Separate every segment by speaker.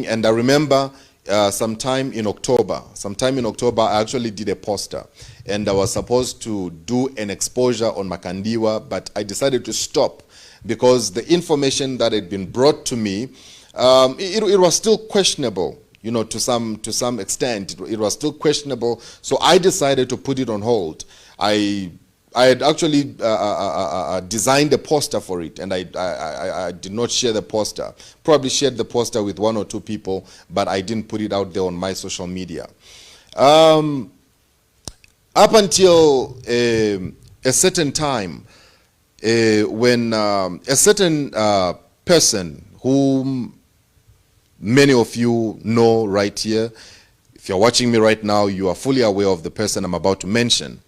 Speaker 1: And I remember sometime in October, I actually did a poster, and I was supposed to do an exposure on Makandiwa, but I decided to stop because the information that had been brought to me, it was still questionable. You know, to some extent, it was still questionable. So I decided to put it on hold. I had actually designed a poster for it, and I did not share the poster. Probably shared the poster with 1 or 2 people, but I didn't put it out there on my social media. Up until a certain time, when a certain person whom many of you know right here, if you're watching me right now, you are fully aware of the person I'm about to mention.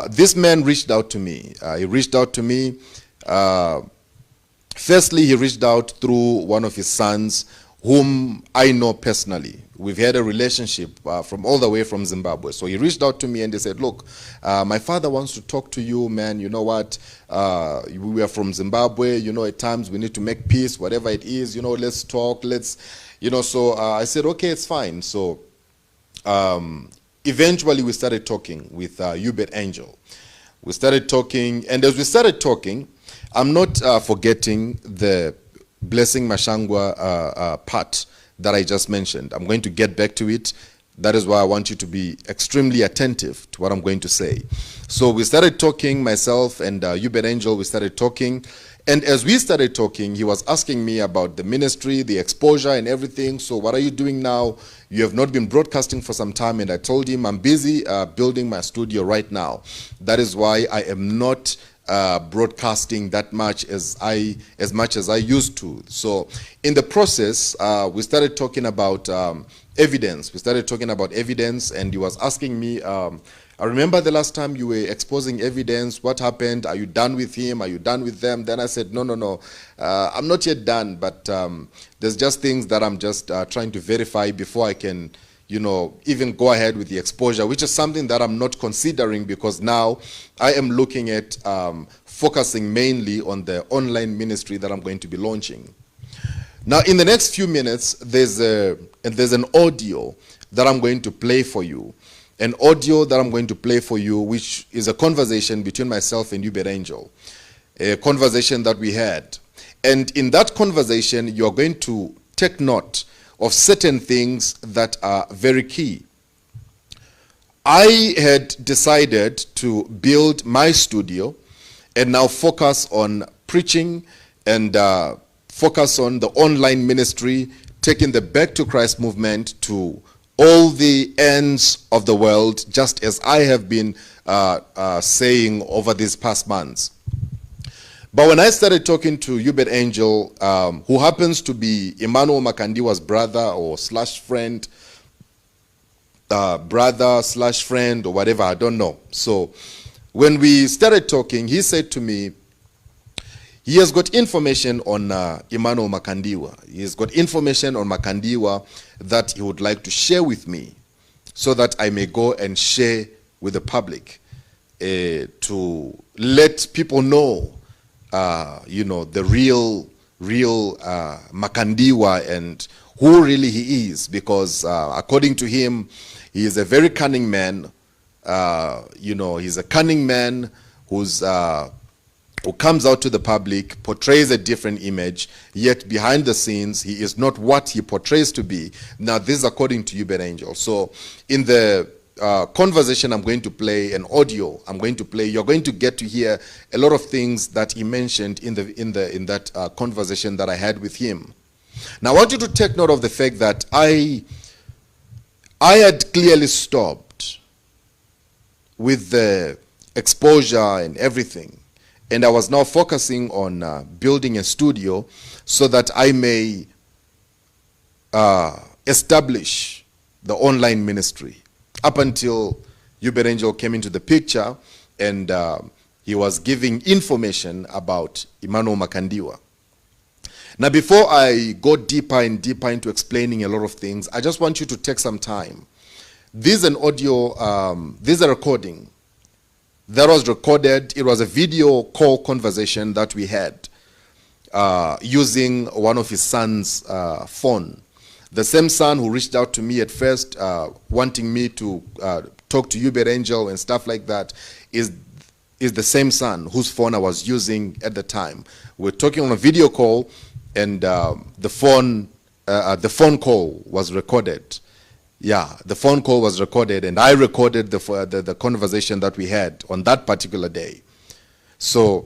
Speaker 1: This man reached out to me. He reached out to me. Firstly, he reached out through one of his sons, whom I know personally. We've had a relationship from all the way from Zimbabwe. So he reached out to me and he said, look, my father wants to talk to you, man. You know what? We are from Zimbabwe. You know, at times we need to make peace, whatever it is. You know, let's talk. Let's, you know, so I said, okay, it's fine. So eventually we started talking with Hubert Angel. We started talking, and as we started talking, I'm not forgetting the Blessing Mashangwa part that I just mentioned. I'm going to get back to it. That is why I want you to be extremely attentive to what I'm going to say. So we started talking, myself and Hubert Angel, we started talking. And as we started talking, he was asking me about the ministry, the exposure and everything. So what are you doing now? You have not been broadcasting for some time. And I told him I'm busy building my studio right now. That is why I am not broadcasting that much as I used to. So in the process, we started talking about evidence. We started talking about evidence, and he was asking me, I remember the last time you were exposing evidence. What happened? Are you done with him? Are you done with them? Then I said, no. I'm not yet done, but there's just things that I'm just trying to verify before I can, you know, even go ahead with the exposure, which is something that I'm not considering because now I am looking at focusing mainly on the online ministry that I'm going to be launching. Now, in the next few minutes, there's an audio that I'm going to play for you. An audio that I'm going to play for you, which is a conversation between myself and Hubert Angel, a conversation that we had. And in that conversation, you are going to take note of certain things that are very key. I had decided to build my studio and now focus on preaching and focus on the online ministry, taking the Back to Christ movement to all the ends of the world, just as I have been saying over these past months. But when I started talking to Hubert Angel, who happens to be Emmanuel Makandiwa's brother or slash friend, or whatever, I don't know. So when we started talking, he said to me, he has got information on Emmanuel Makandiwa. He has got information on Makandiwa that he would like to share with me so that I may go and share with the public to let people know, you know, the real Makandiwa and who really he is. Because according to him, he is a very cunning man. You know, he's a cunning man who comes out to the public, portrays a different image, yet behind the scenes, he is not what he portrays to be. Now, this is according to Hubert Angel. So, in the conversation I'm going to play, an audio I'm going to play, you're going to get to hear a lot of things that he mentioned in that conversation that I had with him. Now, I want you to take note of the fact that I had clearly stopped with the exposure and everything. And I was now focusing on building a studio so that I may establish the online ministry. Up until Hubert Angel came into the picture and he was giving information about Emmanuel Makandiwa. Now, before I go deeper and deeper into explaining a lot of things, I just want you to take some time. This is an audio, this is a recording that was recorded. It was a video call conversation that we had using one of his son's phone. The same son who reached out to me at first, wanting me to talk to Ubed Angel and stuff like that, is the same son whose phone I was using at the time. We're talking on a video call, and the phone call was recorded. Yeah, the phone call was recorded, and I recorded the conversation that we had on that particular day. So